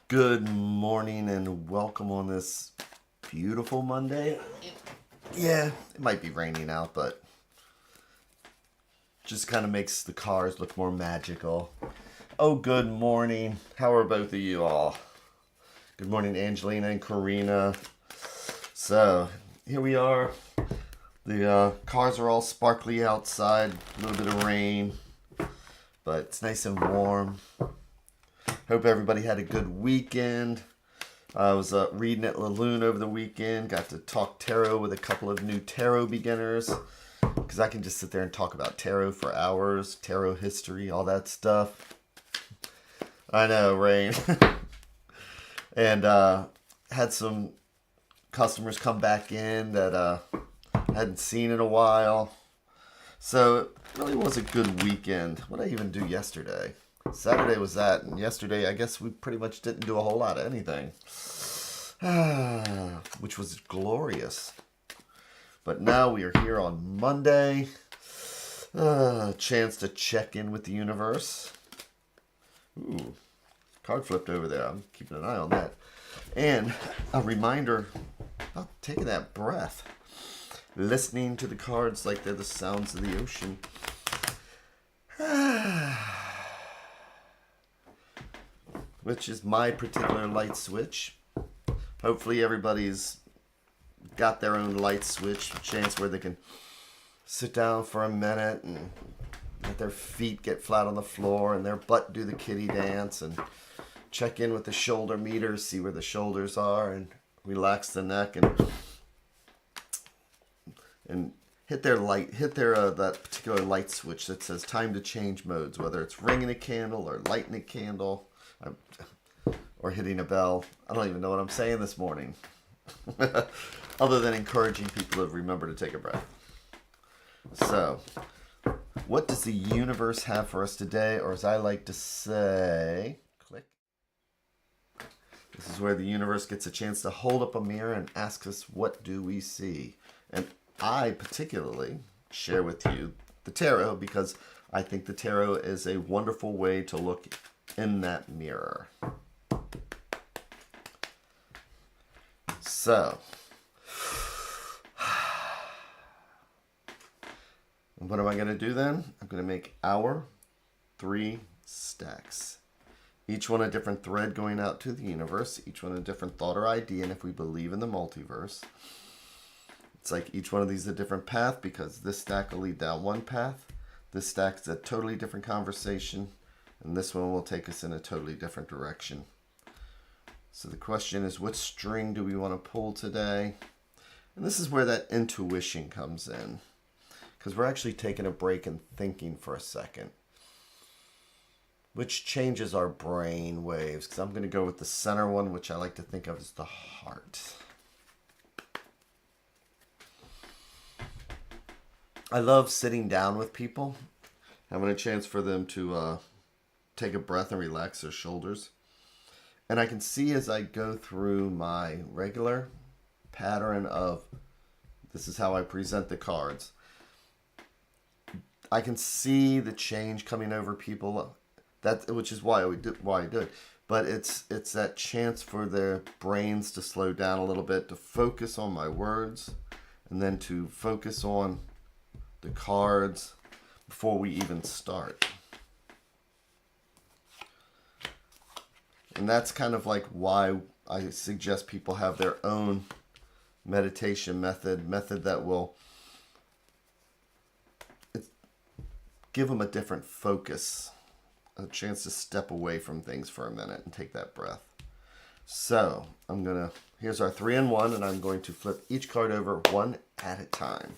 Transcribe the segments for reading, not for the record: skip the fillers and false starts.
Good morning and welcome on this beautiful Monday. Yeah, it might be raining out, but just kind of makes the cars look more magical. Oh, good morning. How are both of you all? Good morning, Angelina and Karina. So, here we are. The cars are all sparkly outside, a little bit of rain, but it's nice and warm. Hope everybody had a good weekend. I was reading at Lune over the weekend. Got to talk tarot with a couple of new tarot beginners. Because I can just sit there and talk about tarot for hours. Tarot history, all that stuff. I know, Rain. And had some customers come back in that I hadn't seen in a while. So it really was a good weekend. What did I even do yesterday? Saturday was that, and yesterday I guess we pretty much didn't do a whole lot of anything. Which was glorious. But now we are here on Monday. Chance to check in with the universe. Ooh, card flipped over there. I'm keeping an eye on that. And a reminder about taking that breath. Listening to the cards like they're the sounds of the ocean. Which is my particular light switch. Hopefully everybody's got their own light switch, a chance where they can sit down for a minute and let their feet get flat on the floor and their butt do the kitty dance and check in with the shoulder meters, see where the shoulders are, and relax the neck and hit their that particular light switch that says time to change modes, whether it's ringing a candle or lighting a candle. Or hitting a bell. I don't even know what I'm saying this morning. Other than encouraging people to remember to take a breath. So, what does the universe have for us today? Or as I like to say, click. This is where the universe gets a chance to hold up a mirror and ask us, what do we see? And I particularly share with you the tarot because I think the tarot is a wonderful way to look in that mirror. So, what am I going to do then? I'm going to make our 3 stacks. Each one a different thread going out to the universe. Each one a different thought or idea. And if we believe in the multiverse, it's like each one of these is a different path because this stack will lead down one path. This stack is a totally different conversation. And this one will take us in a totally different direction. So the question is, what string do we want to pull today? And this is where that intuition comes in. Because we're actually taking a break and thinking for a second. Which changes our brain waves. Because I'm going to go with the center one, which I like to think of as the heart. I love sitting down with people. Having a chance for them to take a breath and relax their shoulders. And I can see as I go through my regular pattern of this is how I present the cards. I can see the change coming over people. Which is why I do it. But it's that chance for their brains to slow down a little bit, to focus on my words, and then to focus on the cards before we even start. And that's kind of like why I suggest people have their own meditation method that will give them a different focus, a chance to step away from things for a minute and take that breath. So here's our 3-in-1, and I'm going to flip each card over one at a time,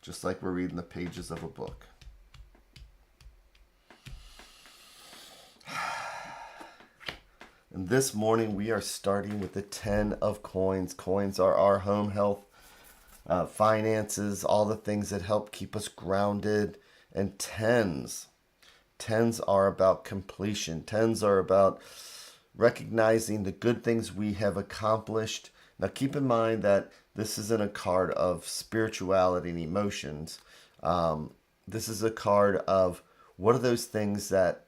just like we're reading the pages of a book. And this morning we are starting with the 10 of coins. Coins are our home health, finances, all the things that help keep us grounded. And tens are about completion. Tens are about recognizing the good things we have accomplished. Now keep in mind that this isn't a card of spirituality and emotions. This is a card of what are those things that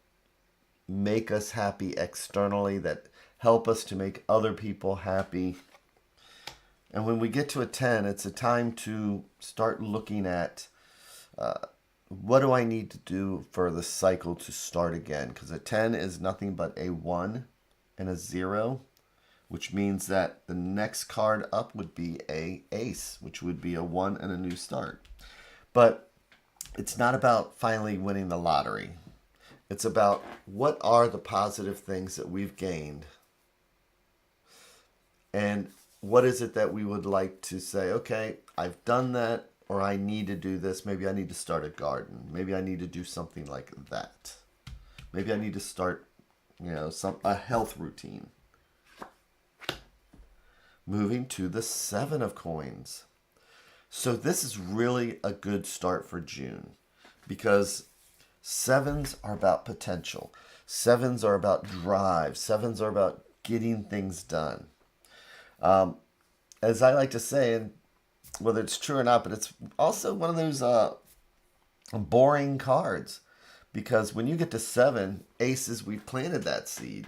make us happy externally, that help us to make other people happy. And when we get to a 10, it's a time to start looking at what do I need to do for the cycle to start again? Because a 10 is nothing but a 1 and a 0, which means that the next card up would be a ace, which would be a 1 and a new start. But it's not about finally winning the lottery. It's about what are the positive things that we've gained, and what is it that we would like to say, okay, I've done that, or I need to do this. Maybe I need to start a garden. Maybe I need to do something like that. Maybe I need to start, a health routine. Moving to the 7 of coins. So this is really a good start for June, because 7s are about potential. 7s are about drive. 7s are about getting things done. As I like to say, and whether it's true or not, but it's also one of those boring cards, because when you get to 7, aces, we planted that seed.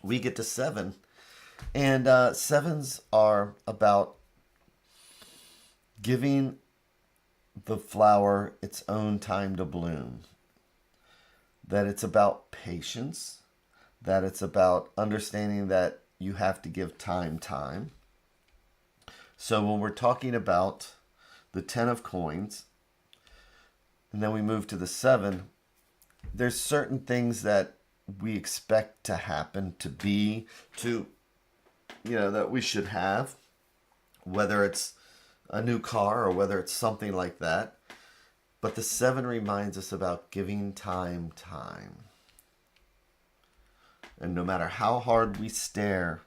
We get to 7, and 7s are about giving the flower its own time to bloom. That it's about patience, that it's about understanding that you have to give time. So when we're talking about the 10 of coins, and then we move to the 7, there's certain things that we expect to happen, to be, that we should have, whether it's a new car or whether it's something like that. But the 7 reminds us about giving time. And no matter how hard we stare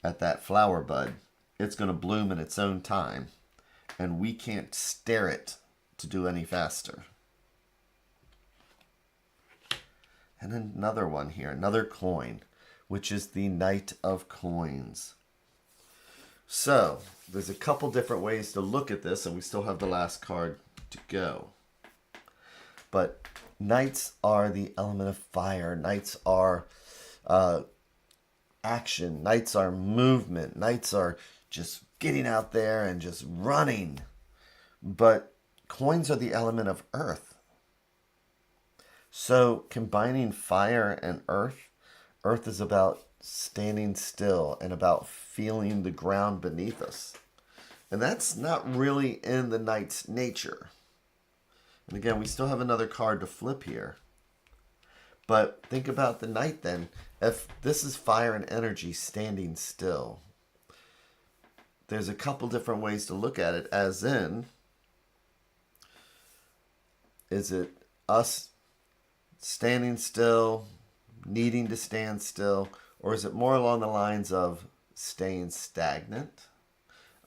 at that flower bud, it's going to bloom in its own time. And we can't stare it to do any faster. And another one here, another coin, which is the Knight of Coins. So, there's a couple different ways to look at this, and we still have the last card to go. But Knights are the element of fire. Knights are action. Knights are movement. Knights are just getting out there and just running. But coins are the element of earth. So combining fire and earth is about standing still and about feeling the ground beneath us. And that's not really in the knight's nature. And again, we still have another card to flip here. But think about the knight then. If this is fire and energy standing still, there's a couple different ways to look at it, as in, is it us standing still, needing to stand still, or is it more along the lines of staying stagnant?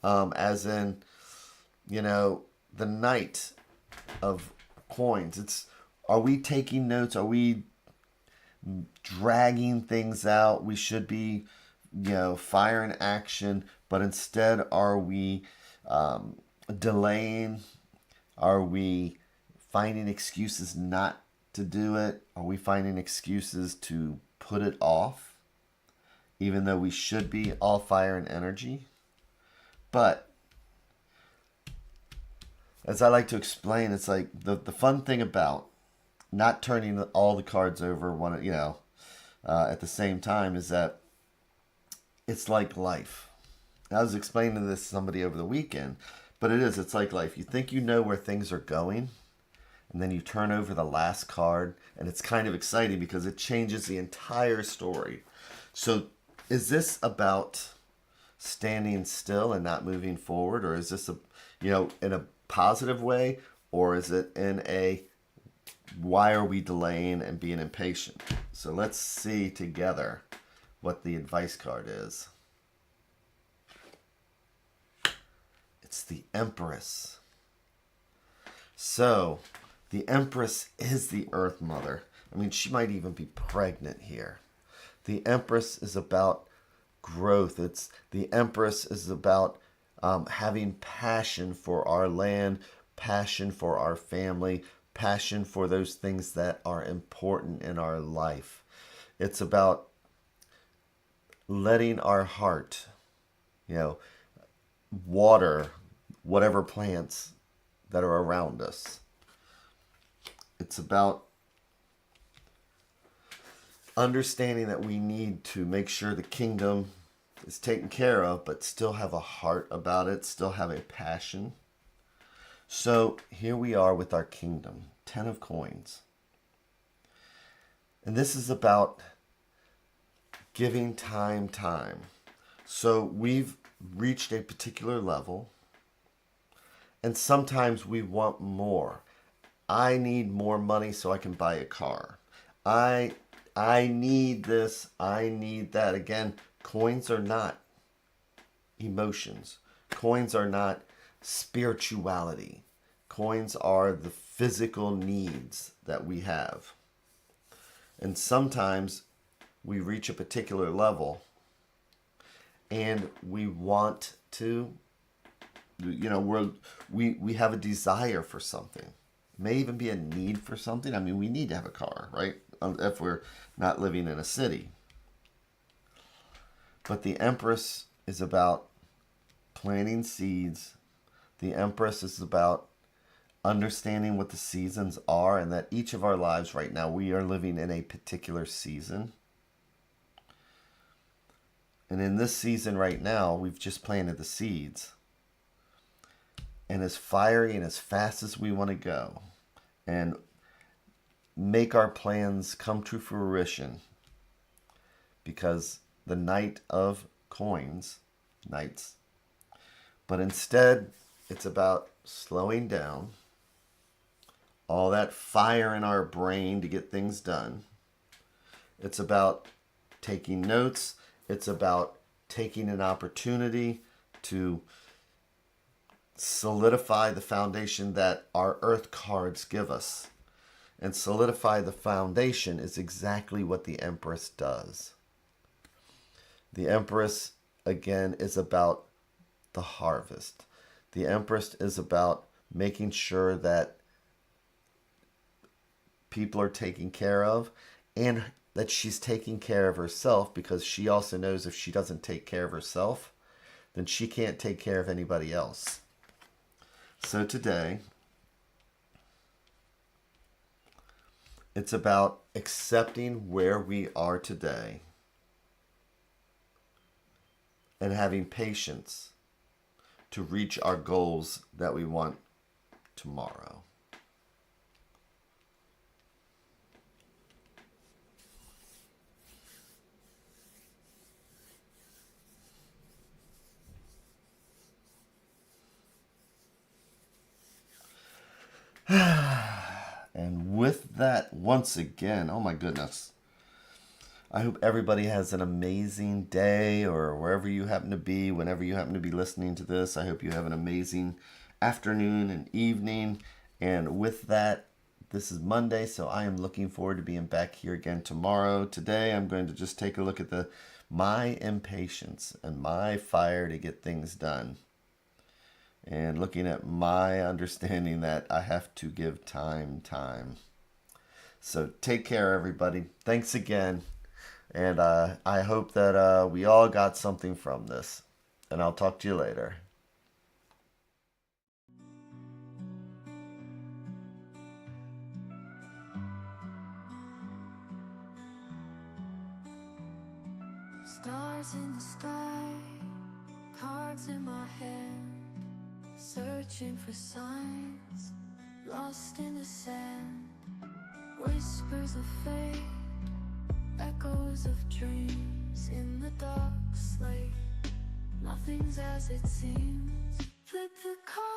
As in, the Knight of Coins. Are we taking notes? Are we dragging things out? We should be, fire and action, but instead are we delaying? Are we finding excuses not to do it? Are we finding excuses to put it off, even though we should be all fire and energy? But as I like to explain, it's like the fun thing about not turning all the cards over at the same time is that it's like life. I was explaining this to somebody over the weekend, but it's like life. You think you know where things are going, and then you turn over the last card, and it's kind of exciting because it changes the entire story. So is this about standing still and not moving forward, or is this in a positive way, or is it in a why are we delaying and being impatient? So let's see together what the advice card is. It's the Empress. So the Empress is the Earth Mother. I mean, she might even be pregnant here. The Empress is about growth. The Empress is about having passion for our land, passion for our family, passion for those things that are important in our life. It's about letting our heart, water whatever plants that are around us. It's about understanding that we need to make sure the kingdom is taken care of, but still have a heart about it, still have a passion. So here we are with our kingdom, 10 of coins. And this is about giving time. So we've reached a particular level, and sometimes we want more. I need more money so I can buy a car. I need this, I need that. Again, coins are not emotions. Coins are not spirituality. Coins are the physical needs that we have. And sometimes we reach a particular level and we want to, we have a desire for something. It may even be a need for something. I mean, we need to have a car, right? If we're not living in a city. But the Empress is about planting seeds. The Empress is about understanding what the seasons are, and that each of our lives right now, we are living in a particular season. And in this season right now, we've just planted the seeds. And as fiery and as fast as we want to go and make our plans come to fruition, because the Knight of Coins, Knights, but instead it's about slowing down, all that fire in our brain to get things done. It's about taking notes. It's about taking an opportunity to solidify the foundation that our earth cards give us. And solidify the foundation is exactly what the Empress does. The Empress, again, is about the harvest. The Empress is about making sure that people are taken care of, and that she's taking care of herself, because she also knows if she doesn't take care of herself, then she can't take care of anybody else. So today, it's about accepting where we are today and having patience to reach our goals that we want tomorrow. And with that, once again, oh my goodness, I hope everybody has an amazing day, or wherever you happen to be, whenever you happen to be listening to this. I hope you have an amazing afternoon and evening. And with that, this is Monday, so I am looking forward to being back here again tomorrow. Today, I'm going to just take a look at my impatience and my fire to get things done. And looking at my understanding that I have to give time. So take care, everybody. Thanks again. And I hope that we all got something from this. And I'll talk to you later. Stars in the sky, cards in my hand, searching for signs, lost in the sand, whispers of fate, echoes of dreams in the dark slate. Nothing's as it seems. Flip the card.